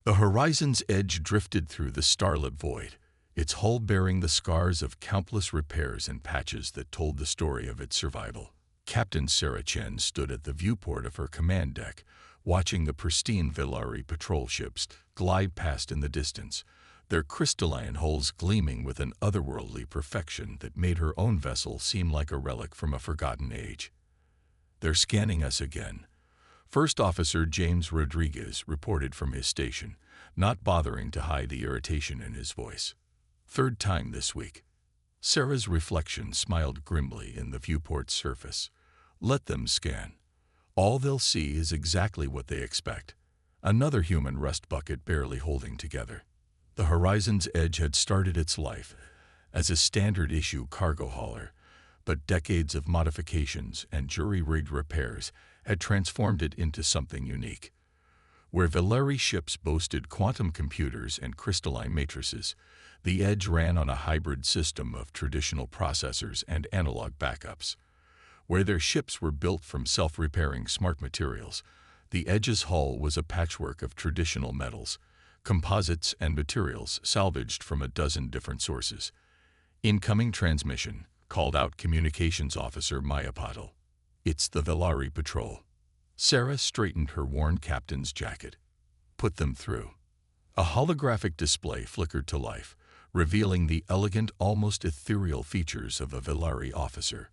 The horizon's edge drifted through the starlit void, its hull bearing the scars of countless repairs and patches that told the story of its survival. Captain Sarah Chen stood at the viewport of her command deck, watching the pristine Velari patrol ships glide past in the distance, their crystalline hulls gleaming with an otherworldly perfection that made her own vessel seem like a relic from a forgotten age. "They're scanning us again," First Officer James Rodriguez reported from his station, not bothering to hide the irritation in his voice. "Third time this week." Sarah's reflection smiled grimly in the viewport's surface. "Let them scan. All they'll see is exactly what they expect. Another human rust bucket barely holding together." The horizon's edge had started its life as a standard-issue cargo hauler, but decades of modifications and jury-rigged repairs had transformed it into something unique. Where Velari ships boasted quantum computers and crystalline matrices, the Edge ran on a hybrid system of traditional processors and analog backups. Where their ships were built from self-repairing smart materials, the Edge's hull was a patchwork of traditional metals, composites, and materials salvaged from a dozen different sources. "Incoming transmission," called out Communications Officer Mayapatl. "It's the Velari Patrol." Sarah straightened her worn captain's jacket. "Put them through." A holographic display flickered to life, revealing the elegant, almost ethereal features of a Velari officer.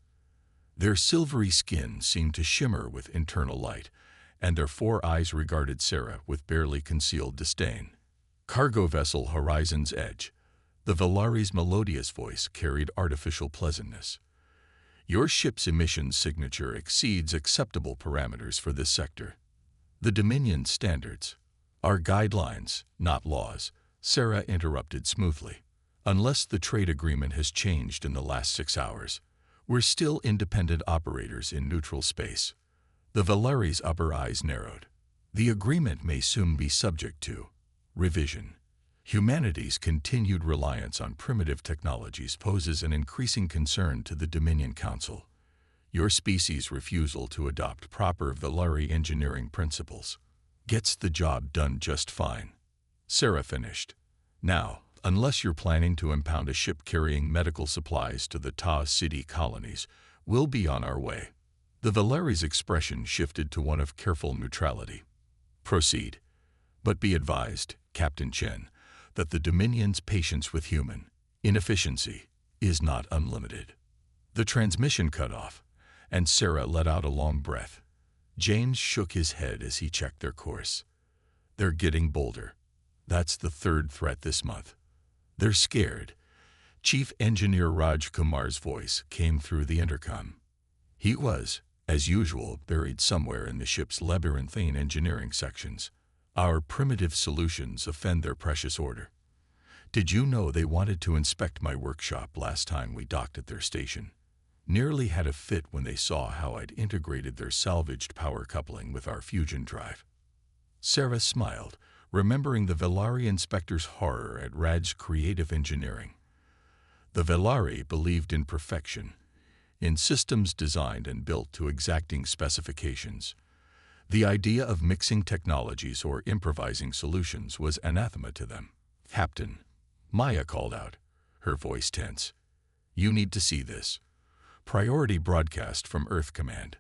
Their silvery skin seemed to shimmer with internal light, and their four eyes regarded Sarah with barely concealed disdain. "Cargo vessel Horizon's Edge." The Velari's melodious voice carried artificial pleasantness. "Your ship's emissions signature exceeds acceptable parameters for this sector." "The Dominion standards." "Our guidelines, not laws," Sarah interrupted smoothly. "Unless the trade agreement has changed in the last 6 hours, we're still independent operators in neutral space." The Velari's upper eyes narrowed. "The agreement may soon be subject to revision. Humanity's continued reliance on primitive technologies poses an increasing concern to the Dominion Council. Your species' refusal to adopt proper Velari engineering principles gets the job done just fine." Sarah finished. "Now, unless you're planning to impound a ship carrying medical supplies to the Ta City colonies, we'll be on our way." The Velari's expression shifted to one of careful neutrality. "Proceed. But be advised, Captain Chen, that the Dominion's patience with human inefficiency is not unlimited." The transmission cut off, and Sarah let out a long breath. James shook his head as he checked their course. "They're getting bolder. That's the third threat this month. They're scared." Chief Engineer Raj Kumar's voice came through the intercom. He was, as usual, buried somewhere in the ship's labyrinthine engineering sections. "Our primitive solutions offend their precious order. Did you know they wanted to inspect my workshop last time we docked at their station? Nearly had a fit when they saw how I'd integrated their salvaged power coupling with our fusion drive." Sarah smiled, remembering the Velari inspector's horror at Raj's creative engineering. The Velari believed in perfection, in systems designed and built to exacting specifications. The idea of mixing technologies or improvising solutions was anathema to them. "Captain," Maya called out, her voice tense. "You need to see this." Priority broadcast from Earth Command.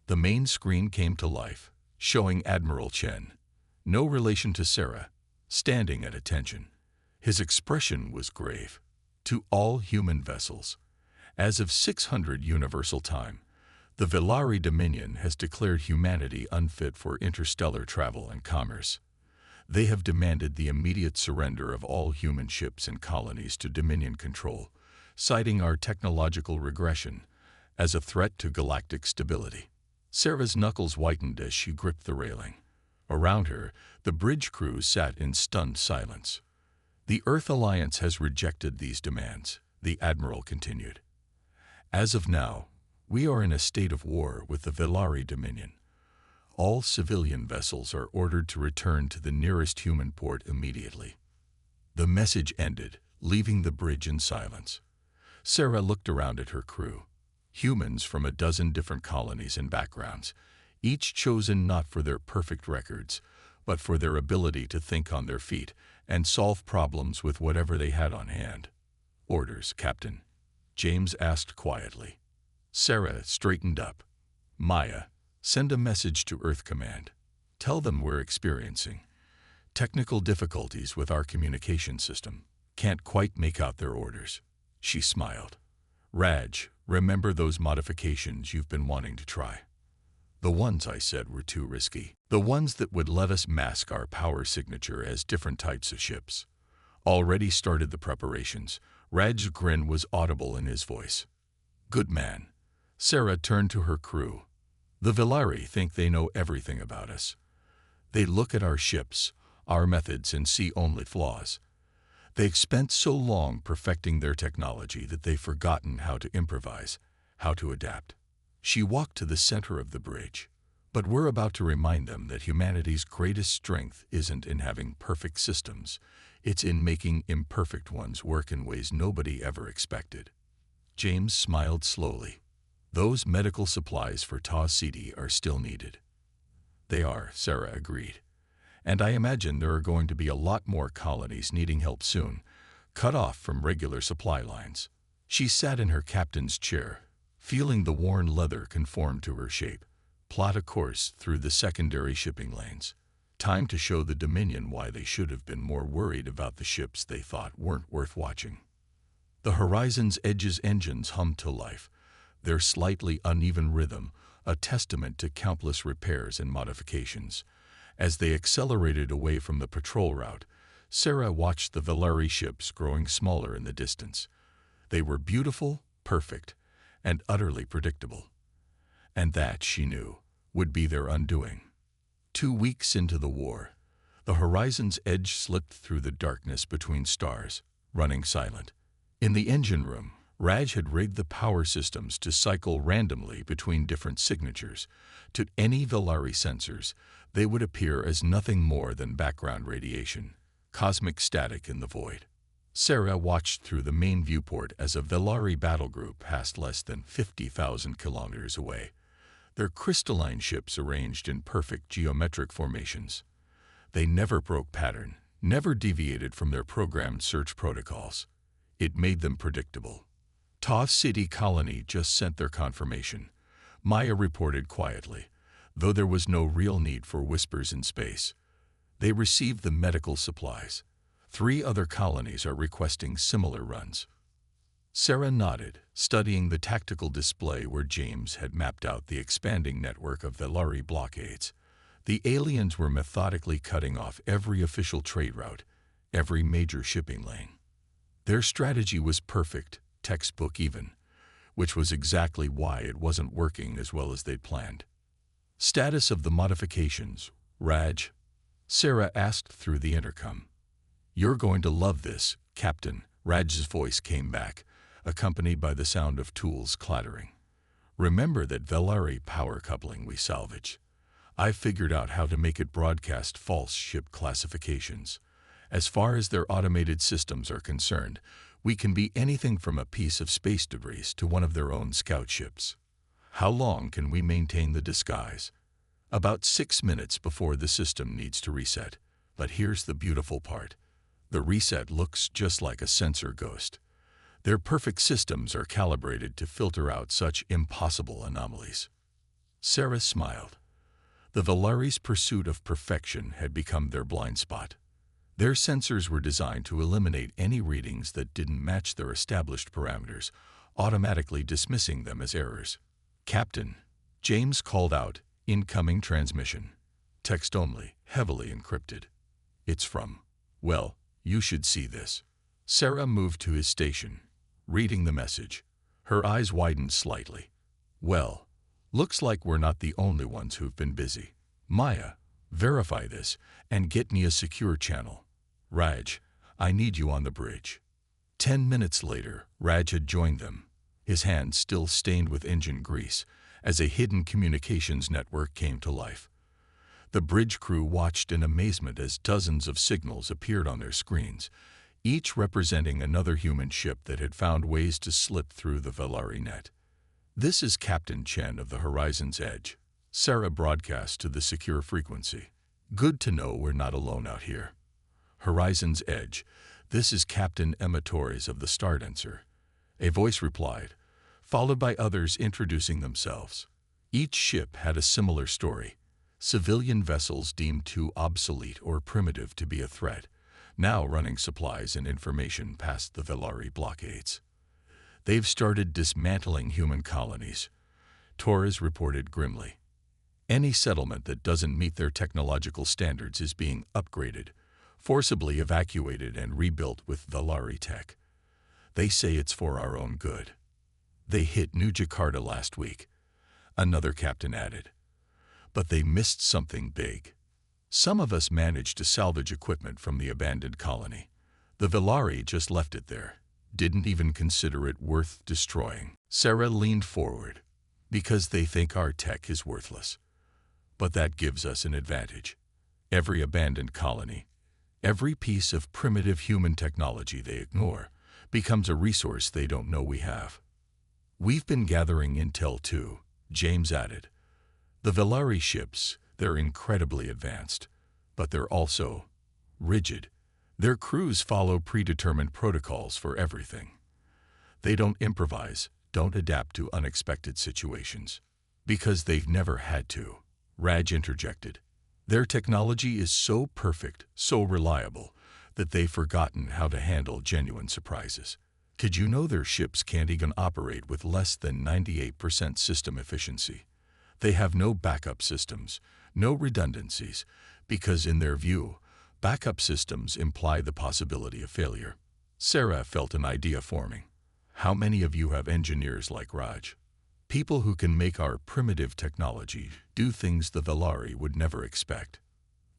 The main screen came to life, showing Admiral Chen, no relation to Sarah, standing at attention. His expression was grave. "To all human vessels, as of 600 Universal Time, the Velari Dominion has declared humanity unfit for interstellar travel and commerce. They have demanded the immediate surrender of all human ships and colonies to Dominion control, citing our technological regression as a threat to galactic stability." Sarah's knuckles whitened as she gripped the railing. Around her, the bridge crew sat in stunned silence. "The Earth Alliance has rejected these demands," the Admiral continued. "As of now, we are in a state of war with the Velari Dominion. All civilian vessels are ordered to return to the nearest human port immediately." The message ended, leaving the bridge in silence. Sarah looked around at her crew. Humans from a dozen different colonies and backgrounds, each chosen not for their perfect records, but for their ability to think on their feet and solve problems with whatever they had on hand. "Orders, Captain," James asked quietly. Sarah straightened up. "Maya, send a message to Earth Command. Tell them we're experiencing technical difficulties with our communication system. Can't quite make out their orders." She smiled. "Raj, remember those modifications you've been wanting to try?" "The ones I said were too risky. The ones that would let us mask our power signature as different types of ships." Already started the preparations. Raj's grin was audible in his voice. "Good man." Sarah turned to her crew. "The Velari think they know everything about us. They look at our ships, our methods, and see only flaws. They've spent so long perfecting their technology that they've forgotten how to improvise, how to adapt." She walked to the center of the bridge. "But we're about to remind them that humanity's greatest strength isn't in having perfect systems. It's in making imperfect ones work in ways nobody ever expected." James smiled slowly. "Those medical supplies for Taw City are still needed." "They are," Sarah agreed. "And I imagine there are going to be a lot more colonies needing help soon, cut off from regular supply lines." She sat in her captain's chair, feeling the worn leather conform to her shape, plot a course through the secondary shipping lanes. Time to show the Dominion why they should have been more worried about the ships they thought weren't worth watching. The Horizon's Edge's engines hummed to life, their slightly uneven rhythm a testament to countless repairs and modifications. As they accelerated away from the patrol route, Sarah watched the Velari ships growing smaller in the distance. They were beautiful, perfect, and utterly predictable. And that, she knew, would be their undoing. 2 weeks into the war, the Horizon's Edge slipped through the darkness between stars, running silent. In the engine room, Raj had rigged the power systems to cycle randomly between different signatures. To any Velari sensors, they would appear as nothing more than background radiation, cosmic static in the void. Sarah watched through the main viewport as a Velari battle group passed less than 50,000 kilometers away, their crystalline ships arranged in perfect geometric formations. They never broke pattern, never deviated from their programmed search protocols. It made them predictable. Taw City Colony just sent their confirmation, Maya reported quietly, though there was no real need for whispers in space. They received the medical supplies. 3 other colonies are requesting similar runs. Sarah nodded, studying the tactical display where James had mapped out the expanding network of Velari blockades. The aliens were methodically cutting off every official trade route, every major shipping lane. Their strategy was perfect, textbook even, which was exactly why it wasn't working as well as they'd planned. "Status of the modifications, Raj?" Sarah asked through the intercom. "You're going to love this, Captain," Raj's voice came back, accompanied by the sound of tools clattering. "Remember that Velari power coupling we salvaged? I figured out how to make it broadcast false ship classifications. As far as their automated systems are concerned, we can be anything from a piece of space debris to one of their own scout ships. How long can we maintain the disguise? About 6 minutes before the system needs to reset. But here's the beautiful part. The reset looks just like a sensor ghost. Their perfect systems are calibrated to filter out such impossible anomalies." Sarah smiled. The Velari's pursuit of perfection had become their blind spot. Their sensors were designed to eliminate any readings that didn't match their established parameters, automatically dismissing them as errors. "Captain," James called out, "incoming transmission. Text only, heavily encrypted. It's from, well, you should see this." Sarah moved to his station, reading the message. Her eyes widened slightly. "Well, looks like we're not the only ones who've been busy. Maya, verify this and get me a secure channel. Raj, I need you on the bridge." 10 minutes later, Raj had joined them, his hands still stained with engine grease, as a hidden communications network came to life. The bridge crew watched in amazement as dozens of signals appeared on their screens, each representing another human ship that had found ways to slip through the Velari net. "This is Captain Chen of the Horizon's Edge," Sarah broadcast to the secure frequency. Good to know we're not alone out here. Horizon's Edge. This is Captain Emma Torres of the Stardancer. A voice replied, followed by others introducing themselves. Each ship had a similar story. Civilian vessels deemed too obsolete or primitive to be a threat, now running supplies and information past the Velari blockades. They've started dismantling human colonies, Torres reported grimly. Any settlement that doesn't meet their technological standards is being upgraded, forcibly evacuated and rebuilt with Velari tech. They say it's for our own good. They hit New Jakarta last week, another captain added. But they missed something big. Some of us managed to salvage equipment from the abandoned colony. The Velari just left it there, didn't even consider it worth destroying. Sarah leaned forward. Because they think our tech is worthless. But that gives us an advantage. Every abandoned colony, every piece of primitive human technology they ignore, becomes a resource they don't know we have. We've been gathering intel too, James added. The Velari ships, they're incredibly advanced, but they're also rigid. Their crews follow predetermined protocols for everything. They don't improvise, don't adapt to unexpected situations. Because they've never had to, Raj interjected. Their technology is so perfect, so reliable, that they've forgotten how to handle genuine surprises. Did you know their ships can't even operate with less than 98% system efficiency? They have no backup systems, no redundancies, because in their view, backup systems imply the possibility of failure. Sarah felt an idea forming. How many of you have engineers like Raj? People who can make our primitive technology do things the Velari would never expect.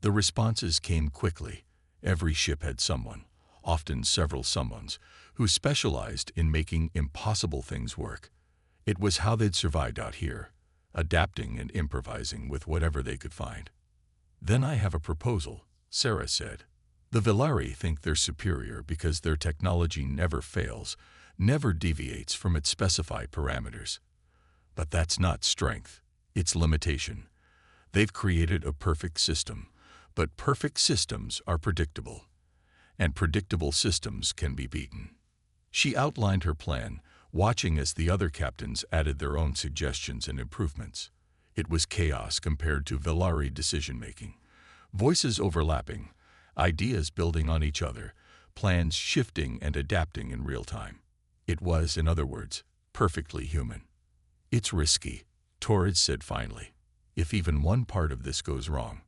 The responses came quickly. Every ship had someone, often several someones, who specialized in making impossible things work. It was how they'd survived out here, adapting and improvising with whatever they could find. Then I have a proposal, Sarah said. The Velari think they're superior because their technology never fails, never deviates from its specified parameters. But that's not strength, it's limitation. They've created a perfect system, but perfect systems are predictable, and predictable systems can be beaten. She outlined her plan, watching as the other captains added their own suggestions and improvements. It was chaos compared to Velari decision-making. Voices overlapping, ideas building on each other, plans shifting and adapting in real time. It was, in other words, perfectly human. It's risky, Torres said finally. If even one part of this goes wrong,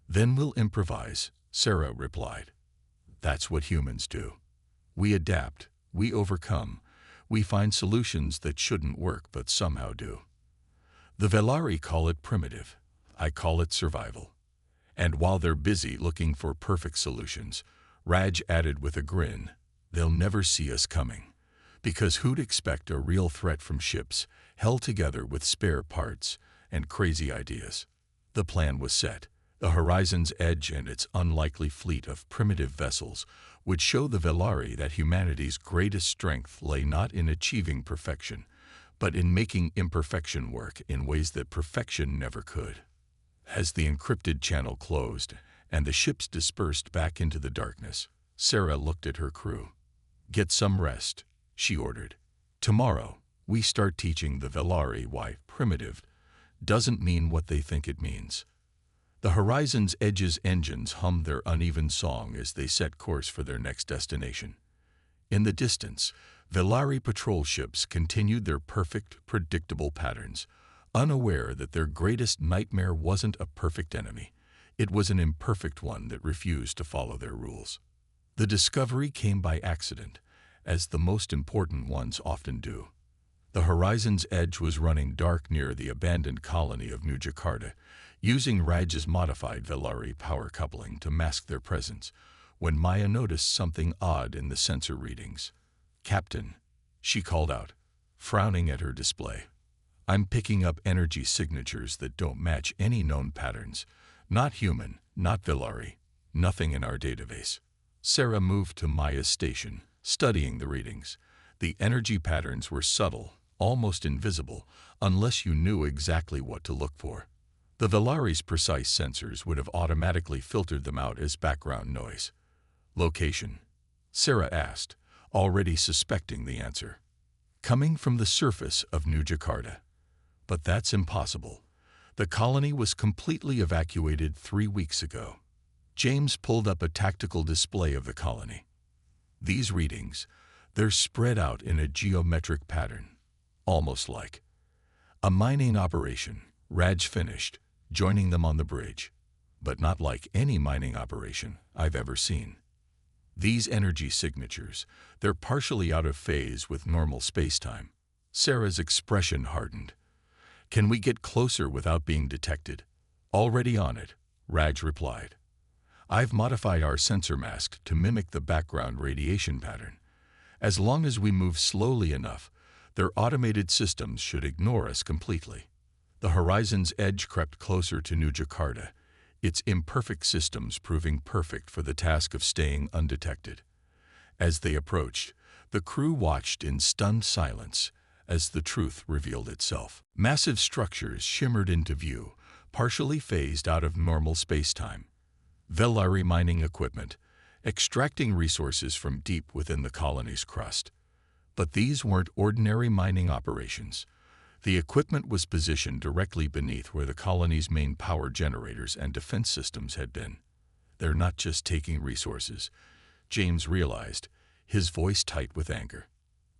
then we'll improvise, Sarah replied. That's what humans do. We adapt, we overcome, we find solutions that shouldn't work but somehow do. The Velari call it primitive, I call it survival. And while they're busy looking for perfect solutions, Raj added with a grin, they'll never see us coming. Because who'd expect a real threat from ships held together with spare parts and crazy ideas? The plan was set. The Horizon's Edge and its unlikely fleet of primitive vessels would show the Velari that humanity's greatest strength lay not in achieving perfection, but in making imperfection work in ways that perfection never could. As the encrypted channel closed and the ships dispersed back into the darkness, Sarah looked at her crew. Get some rest, she ordered. Tomorrow, we start teaching the Velari why primitive doesn't mean what they think it means. The Horizon's Edge's engines hummed their uneven song as they set course for their next destination. In the distance, Velari patrol ships continued their perfect, predictable patterns, unaware that their greatest nightmare wasn't a perfect enemy. It was an imperfect one that refused to follow their rules. The discovery came by accident, as the most important ones often do. The Horizon's Edge was running dark near the abandoned colony of New Jakarta, using Raj's modified Velari power coupling to mask their presence, when Maya noticed something odd in the sensor readings. "Captain," she called out, frowning at her display. "I'm picking up energy signatures that don't match any known patterns. Not human, not Velari, nothing in our database." Sarah moved to Maya's station, studying the readings. The energy patterns were subtle, almost invisible, unless you knew exactly what to look for. The Velari's precise sensors would have automatically filtered them out as background noise. Location? Sarah asked, already suspecting the answer. Coming from the surface of New Jakarta. But that's impossible. The colony was completely evacuated 3 weeks ago. James pulled up a tactical display of the colony. These readings, they're spread out in a geometric pattern, almost like a mining operation. Raj finished, joining them on the bridge. But not like any mining operation I've ever seen. These energy signatures, they're partially out of phase with normal spacetime. Sarah's expression hardened. Can we get closer without being detected? Already on it, Raj replied. I've modified our sensor mask to mimic the background radiation pattern. As long as we move slowly enough, their automated systems should ignore us completely. The horizon's edge crept closer to New Jakarta, its imperfect systems proving perfect for the task of staying undetected. As they approached, the crew watched in stunned silence as the truth revealed itself. Massive structures shimmered into view, partially phased out of normal spacetime. Velari mining equipment, extracting resources from deep within the colony's crust. But these weren't ordinary mining operations. The equipment was positioned directly beneath where the colony's main power generators and defense systems had been. They're not just taking resources, James realized, his voice tight with anger.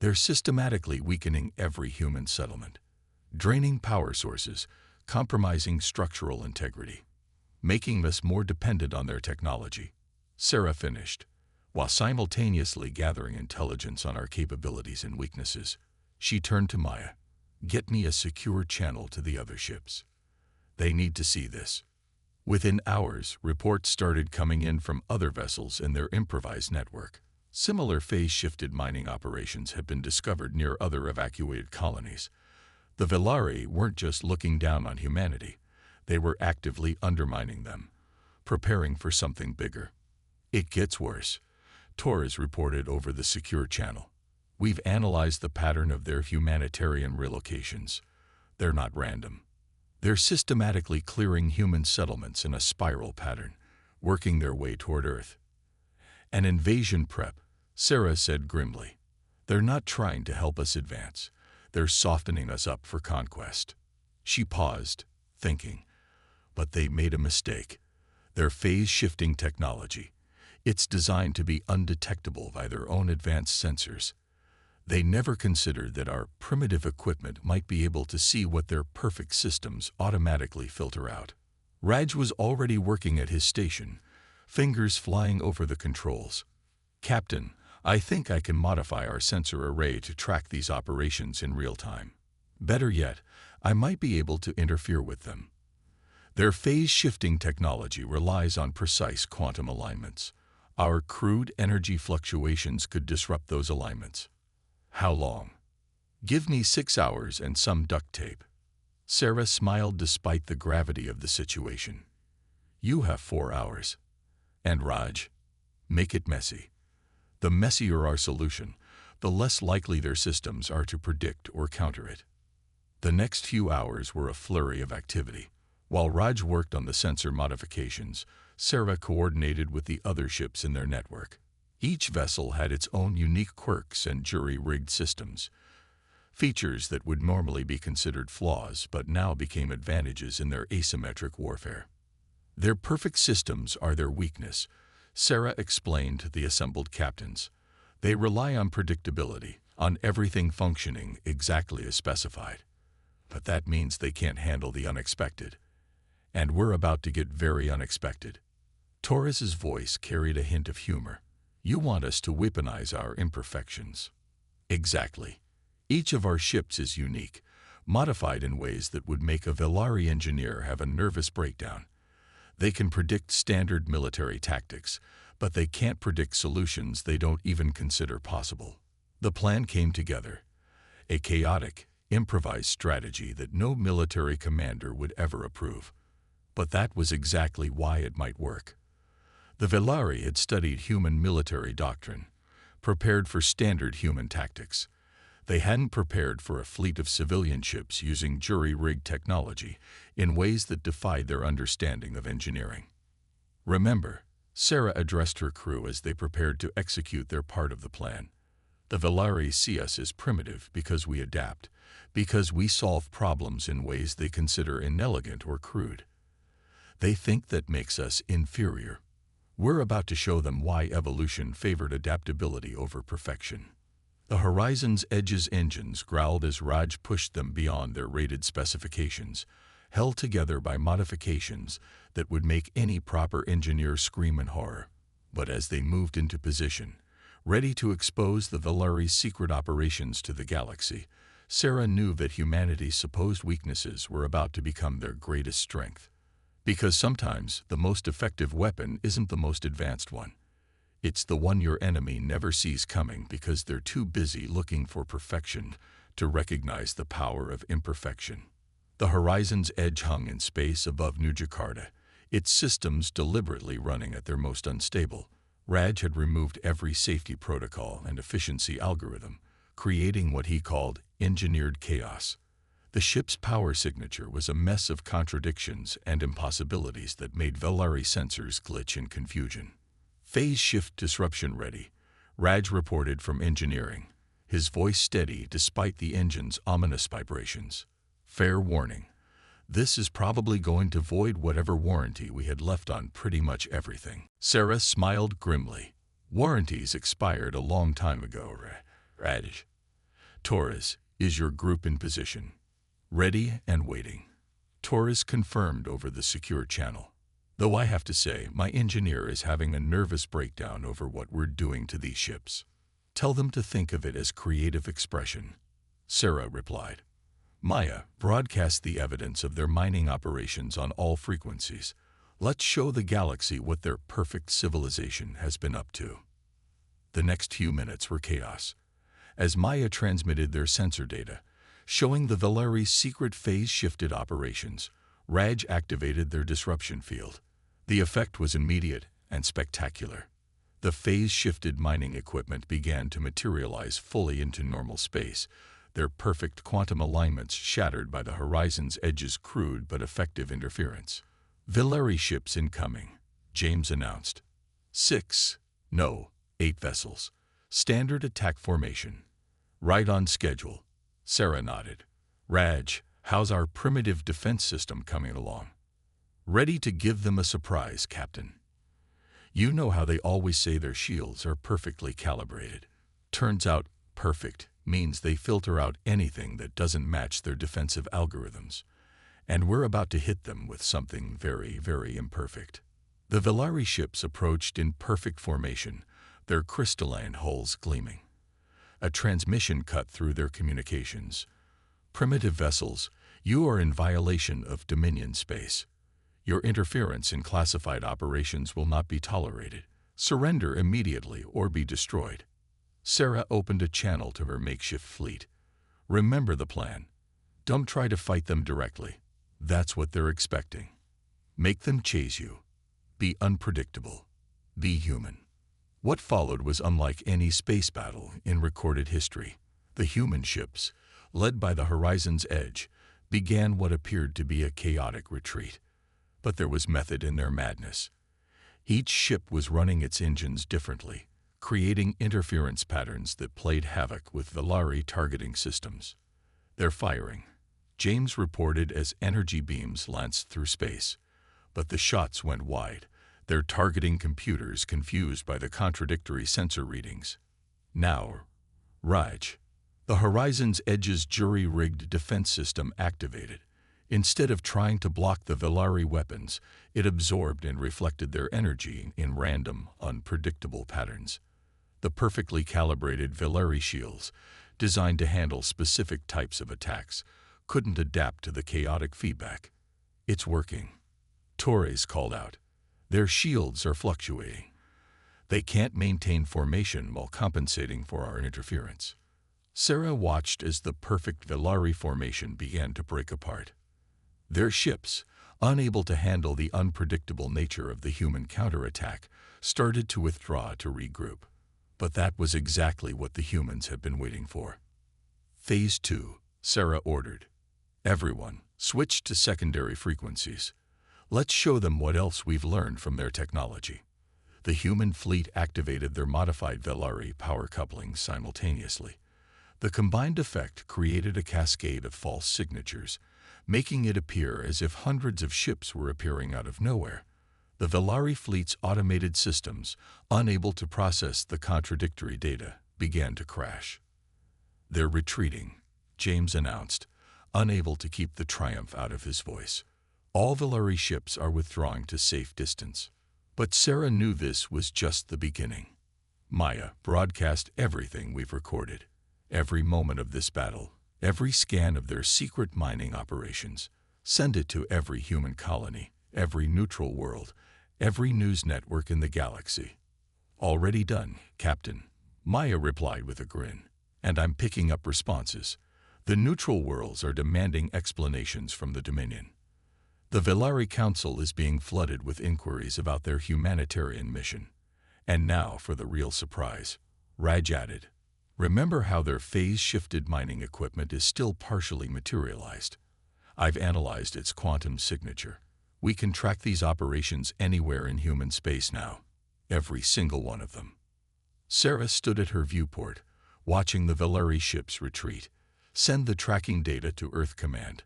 They're systematically weakening every human settlement, draining power sources, compromising structural integrity, making us more dependent on their technology. Sarah finished, while simultaneously gathering intelligence on our capabilities and weaknesses. She turned to Maya. Get me a secure channel to the other ships. They need to see this. Within hours, reports started coming in from other vessels in their improvised network. Similar phase-shifted mining operations have been discovered near other evacuated colonies. The Velari weren't just looking down on humanity. They were actively undermining them, preparing for something bigger. It gets worse. Torres reported over the secure channel. We've analyzed the pattern of their humanitarian relocations. They're not random. They're systematically clearing human settlements in a spiral pattern, working their way toward Earth. An invasion prep, Sarah said grimly. They're not trying to help us advance. They're softening us up for conquest. She paused, thinking. But they made a mistake. Their phase-shifting technology. It's designed to be undetectable by their own advanced sensors. They never considered that our primitive equipment might be able to see what their perfect systems automatically filter out. Raj was already working at his station, fingers flying over the controls. Captain, I think I can modify our sensor array to track these operations in real time. Better yet, I might be able to interfere with them. Their phase-shifting technology relies on precise quantum alignments. Our crude energy fluctuations could disrupt those alignments. How long? Give me 6 hours and some duct tape. Sarah smiled despite the gravity of the situation. You have 4 hours. And Raj? Make it messy. The messier our solution, the less likely their systems are to predict or counter it. The next few hours were a flurry of activity. While Raj worked on the sensor modifications, Sarah coordinated with the other ships in their network. Each vessel had its own unique quirks and jury-rigged systems, features that would normally be considered flaws but now became advantages in their asymmetric warfare. Their perfect systems are their weakness, Sarah explained to the assembled captains. They rely on predictability, on everything functioning exactly as specified. But that means they can't handle the unexpected. And we're about to get very unexpected. Torres's voice carried a hint of humor. You want us to weaponize our imperfections. Exactly. Each of our ships is unique, modified in ways that would make a Velari engineer have a nervous breakdown. They can predict standard military tactics, but they can't predict solutions they don't even consider possible. The plan came together. A chaotic, improvised strategy that no military commander would ever approve. But that was exactly why it might work. The Velari had studied human military doctrine, prepared for standard human tactics. They hadn't prepared for a fleet of civilian ships using jury-rigged technology, in ways that defied their understanding of engineering. Remember, Sarah addressed her crew as they prepared to execute their part of the plan. The Velari see us as primitive because we adapt, because we solve problems in ways they consider inelegant or crude. They think that makes us inferior. We're about to show them why evolution favored adaptability over perfection. The Horizon's Edge's engines growled as Raj pushed them beyond their rated specifications, held together by modifications that would make any proper engineer scream in horror. But as they moved into position, ready to expose the Velari's secret operations to the galaxy, Sarah knew that humanity's supposed weaknesses were about to become their greatest strength. Because sometimes the most effective weapon isn't the most advanced one. It's the one your enemy never sees coming because they're too busy looking for perfection to recognize the power of imperfection. The Horizon's Edge hung in space above New Jakarta, its systems deliberately running at their most unstable. Raj had removed every safety protocol and efficiency algorithm, creating what he called engineered chaos. The ship's power signature was a mess of contradictions and impossibilities that made Velari sensors glitch in confusion. Phase shift disruption ready, Raj reported from engineering, his voice steady despite the engine's ominous vibrations. Fair warning, this is probably going to void whatever warranty we had left on pretty much everything. Sarah smiled grimly. Warranties expired a long time ago, Raj. Torres, is your group in position? Ready and waiting. Torres confirmed over the secure channel. Though I have to say, my engineer is having a nervous breakdown over what we're doing to these ships. Tell them to think of it as creative expression. Sarah replied. Maya, broadcast the evidence of their mining operations on all frequencies. Let's show the galaxy what their perfect civilization has been up to. The next few minutes were chaos. As Maya transmitted their sensor data, showing the Velari's secret phase-shifted operations, Raj activated their disruption field. The effect was immediate and spectacular. The phase-shifted mining equipment began to materialize fully into normal space, their perfect quantum alignments shattered by the Horizon's Edge's crude but effective interference. Velari ships incoming, James announced. 8 vessels. Standard attack formation. Right on schedule. Sarah nodded. Raj, how's our primitive defense system coming along? Ready to give them a surprise, Captain. You know how they always say their shields are perfectly calibrated. Turns out, perfect means they filter out anything that doesn't match their defensive algorithms. And we're about to hit them with something very, very imperfect. The Velari ships approached in perfect formation, their crystalline hulls gleaming. A transmission cut through their communications. Primitive vessels, you are in violation of Dominion space. Your interference in classified operations will not be tolerated. Surrender immediately or be destroyed. Sarah opened a channel to her makeshift fleet. Remember the plan. Don't try to fight them directly. That's what they're expecting. Make them chase you. Be unpredictable. Be human. What followed was unlike any space battle in recorded history. The human ships, led by the Horizon's Edge, began what appeared to be a chaotic retreat. But there was method in their madness. Each ship was running its engines differently, creating interference patterns that played havoc with Velari targeting systems. Their firing, James reported as energy beams lanced through space. But the shots went wide, their targeting computers confused by the contradictory sensor readings. Now, Raj, the Horizon's Edge's jury-rigged defense system activated. Instead of trying to block the Velari weapons, it absorbed and reflected their energy in random, unpredictable patterns. The perfectly calibrated Velari shields, designed to handle specific types of attacks, couldn't adapt to the chaotic feedback. It's working. Torres called out. Their shields are fluctuating. They can't maintain formation while compensating for our interference. Sarah watched as the perfect Velari formation began to break apart. Their ships, unable to handle the unpredictable nature of the human counterattack, started to withdraw to regroup. But that was exactly what the humans had been waiting for. Phase 2, Sarah ordered. Everyone, Switch to secondary frequencies. Let's show them what else we've learned from their technology. The human fleet activated their modified Velari power couplings simultaneously. The combined effect created a cascade of false signatures, making it appear as if hundreds of ships were appearing out of nowhere. The Velari fleet's automated systems, unable to process the contradictory data, began to crash. "They're retreating," James announced, unable to keep the triumph out of his voice. "All Velari ships are withdrawing to safe distance." But Sarah knew this was just the beginning. "Maya, broadcast everything we've recorded. Every moment of this battle, every scan of their secret mining operations. Send it to every human colony, every neutral world, every news network in the galaxy." "Already done, Captain," Maya replied with a grin. "And I'm picking up responses. The neutral worlds are demanding explanations from the Dominion. The Velari Council is being flooded with inquiries about their humanitarian mission. And now for the real surprise," Raj added. "Remember how their phase-shifted mining equipment is still partially materialized? I've analyzed its quantum signature. We can track these operations anywhere in human space now. Every single one of them." Sarah stood at her viewport, watching the Velari ships retreat. "Send the tracking data to Earth Command.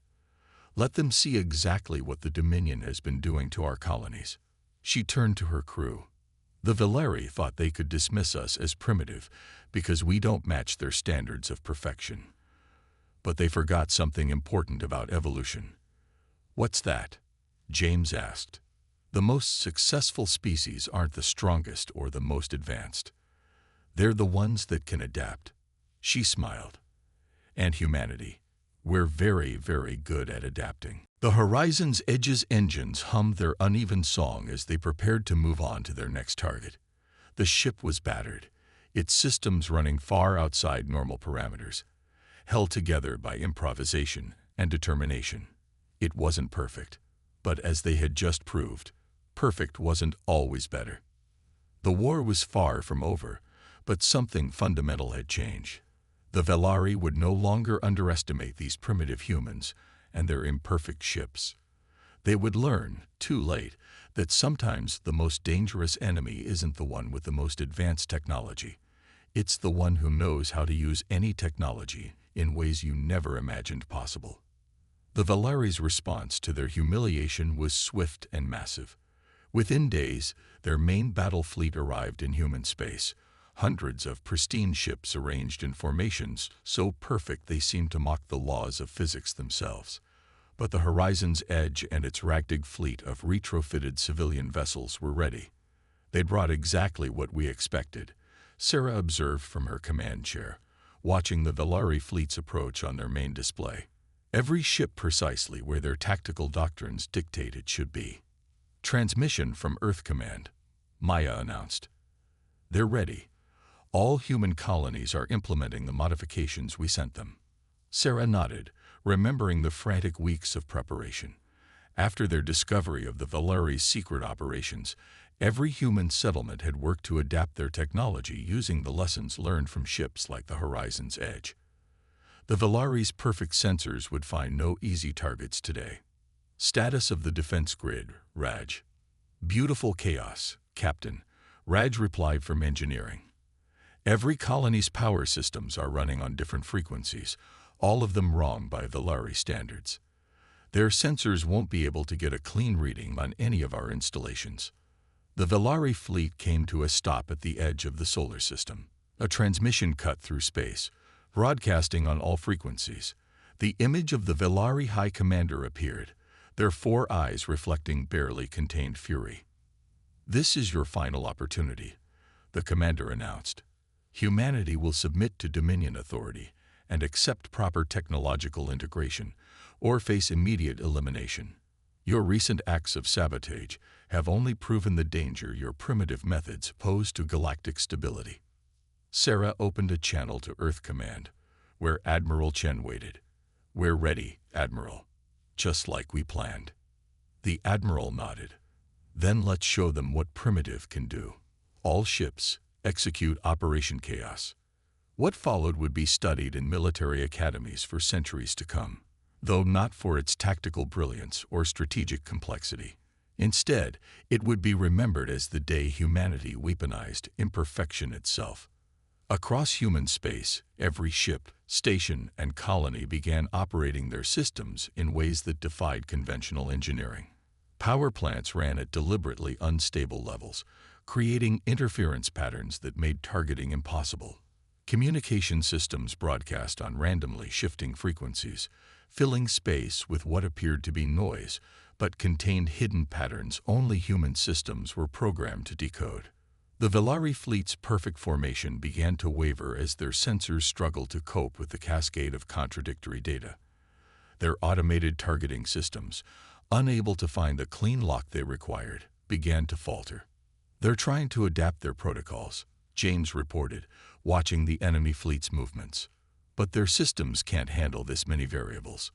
Let them see exactly what the Dominion has been doing to our colonies." She turned to her crew. "The Velari thought they could dismiss us as primitive because we don't match their standards of perfection. But they forgot something important about evolution." "What's that?" James asked. "The most successful species aren't the strongest or the most advanced. They're the ones that can adapt." She smiled. "And humanity. We're very, very good at adapting." The Horizon's Edge's engines hummed their uneven song as they prepared to move on to their next target. The ship was battered, its systems running far outside normal parameters, held together by improvisation and determination. It wasn't perfect, but as they had just proved, perfect wasn't always better. The war was far from over, but something fundamental had changed. The Velari would no longer underestimate these primitive humans and their imperfect ships. They would learn, too late, that sometimes the most dangerous enemy isn't the one with the most advanced technology. It's the one who knows how to use any technology in ways you never imagined possible. The Velari's response to their humiliation was swift and massive. Within days, their main battle fleet arrived in human space. Hundreds of pristine ships arranged in formations so perfect they seemed to mock the laws of physics themselves. But the Horizon's Edge and its ragtag fleet of retrofitted civilian vessels were ready. "They'd brought exactly what we expected," Sarah observed from her command chair, watching the Velari fleet's approach on their main display. Every ship precisely where their tactical doctrines dictate it should be. "Transmission from Earth Command," Maya announced. "They're ready. All human colonies are implementing the modifications we sent them." Sarah nodded, remembering the frantic weeks of preparation. After their discovery of the Velari's secret operations, every human settlement had worked to adapt their technology using the lessons learned from ships like the Horizon's Edge. The Velari's perfect sensors would find no easy targets today. "Status of the defense grid, Raj." "Beautiful chaos, Captain," Raj replied from engineering. "Every colony's power systems are running on different frequencies, all of them wrong by Velari standards. Their sensors won't be able to get a clean reading on any of our installations." The Velari fleet came to a stop at the edge of the solar system. A transmission cut through space, broadcasting on all frequencies. The image of the Velari High Commander appeared, their 4 eyes reflecting barely contained fury. "This is your final opportunity," the commander announced. "Humanity will submit to Dominion authority and accept proper technological integration, or face immediate elimination. Your recent acts of sabotage have only proven the danger your primitive methods pose to galactic stability." Sarah opened a channel to Earth Command, where Admiral Chen waited. "We're ready, Admiral. Just like we planned." The Admiral nodded. "Then let's show them what primitive can do. All ships, execute Operation Chaos." What followed would be studied in military academies for centuries to come. though not for its tactical brilliance or strategic complexity. Instead, it would be remembered as the day humanity weaponized imperfection itself. Across human space, every ship, station, and colony began operating their systems in ways that defied conventional engineering. Power plants ran at deliberately unstable levels, creating interference patterns that made targeting impossible. Communication systems broadcast on randomly shifting frequencies, filling space with what appeared to be noise, but contained hidden patterns only human systems were programmed to decode. The Velari fleet's perfect formation began to waver as their sensors struggled to cope with the cascade of contradictory data. Their automated targeting systems, unable to find the clean lock they required, began to falter. "They're trying to adapt their protocols," James reported, watching the enemy fleet's movements. "But their systems can't handle this many variables.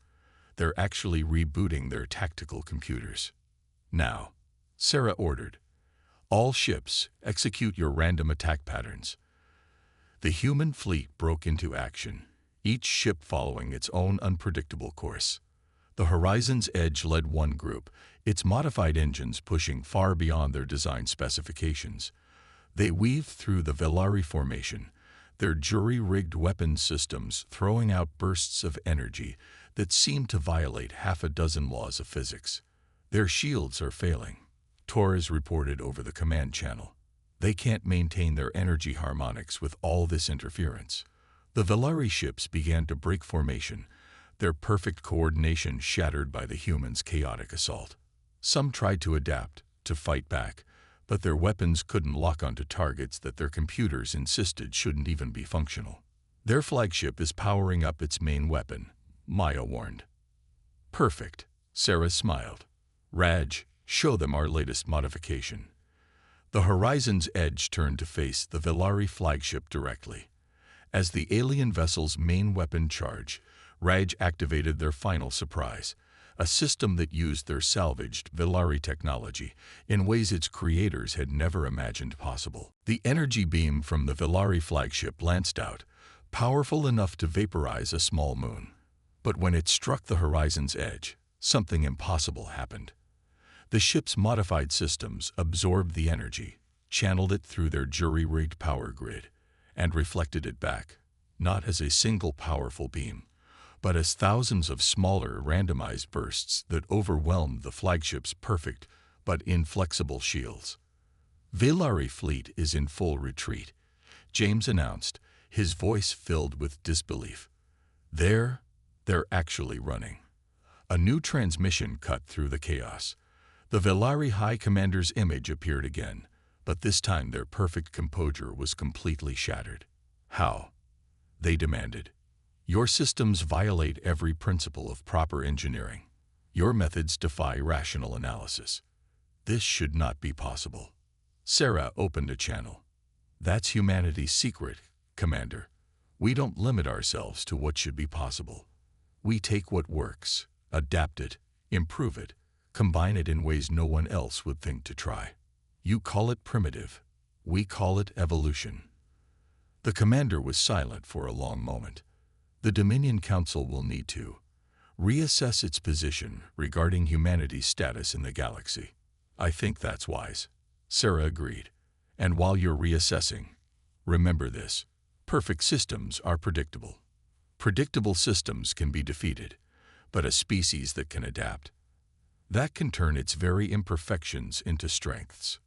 They're actually rebooting their tactical computers." "Now," Sarah ordered, "all ships, execute your random attack patterns." The human fleet broke into action, each ship following its own unpredictable course. The Horizon's Edge led one group, its modified engines pushing far beyond their design specifications. They weaved through the Velari formation, their jury-rigged weapon systems throwing out bursts of energy that seemed to violate half a dozen laws of physics. "Their shields are failing," Torres reported over the command channel. "They can't maintain their energy harmonics with all this interference." The Velari ships began to break formation, their perfect coordination shattered by the humans' chaotic assault. Some tried to adapt, to fight back, but their weapons couldn't lock onto targets that their computers insisted shouldn't even be functional. "Their flagship is powering up its main weapon," Maya warned. "Perfect," Sarah smiled. "Raj, show them our latest modification." The Horizon's Edge turned to face the Velari flagship directly. As the alien vessel's main weapon charged, Raj activated their final surprise, a system that used their salvaged Velari technology in ways its creators had never imagined possible. The energy beam from the Velari flagship lanced out, powerful enough to vaporize a small moon. But when it struck the Horizon's Edge, something impossible happened. The ship's modified systems absorbed the energy, channeled it through their jury-rigged power grid, and reflected it back, not as a single powerful beam, but as thousands of smaller, randomized bursts that overwhelmed the flagship's perfect but inflexible shields. "Velari fleet is in full retreat," James announced, his voice filled with disbelief. They're actually running." A new transmission cut through the chaos. The Velari High Commander's image appeared again, but this time their perfect composure was completely shattered. "How?" they demanded. "Your systems violate every principle of proper engineering. Your methods defy rational analysis. This should not be possible." Sarah opened a channel. "That's humanity's secret, Commander. We don't limit ourselves to what should be possible. We take what works, adapt it, improve it, combine it in ways no one else would think to try. You call it primitive. We call it evolution." The commander was silent for a long moment. "The Dominion Council will need to reassess its position regarding humanity's status in the galaxy." "I think that's wise," Sarah agreed. "And while you're reassessing, remember this: perfect systems are predictable. Predictable systems can be defeated, but a species that can adapt, that can turn its very imperfections into strengths.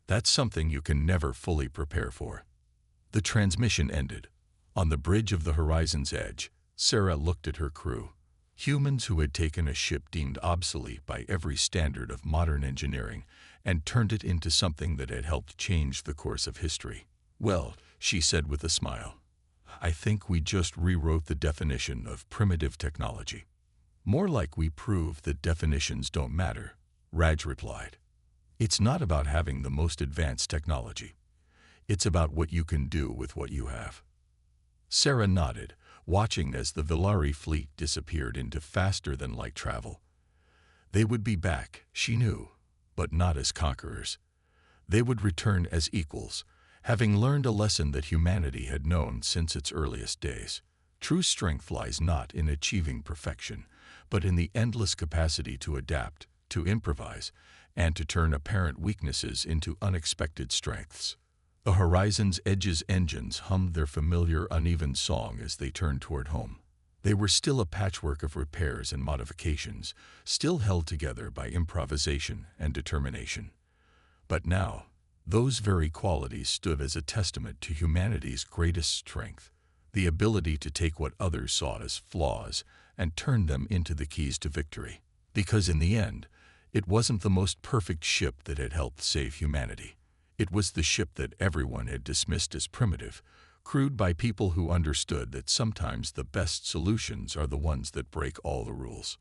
That's something you can never fully prepare for." The transmission ended. On the bridge of the Horizon's Edge, Sarah looked at her crew. Humans who had taken a ship deemed obsolete by every standard of modern engineering and turned it into something that had helped change the course of history. "Well," she said with a smile, "I think we just rewrote the definition of primitive technology." "More like we proved that definitions don't matter," Raj replied. "It's not about having the most advanced technology. It's about what you can do with what you have." Sarah nodded, watching as the Velari fleet disappeared into faster-than-light travel. They would be back, she knew, but not as conquerors. They would return as equals, having learned a lesson that humanity had known since its earliest days. True strength lies not in achieving perfection, but in the endless capacity to adapt, to improvise, and to turn apparent weaknesses into unexpected strengths. The Horizon's Edge's engines hummed their familiar uneven song as they turned toward home. They were still a patchwork of repairs and modifications, still held together by improvisation and determination. But now, those very qualities stood as a testament to humanity's greatest strength, the ability to take what others saw as flaws and turn them into the keys to victory. Because in the end, it wasn't the most perfect ship that had helped save humanity. It was the ship that everyone had dismissed as primitive, crewed by people who understood that sometimes the best solutions are the ones that break all the rules.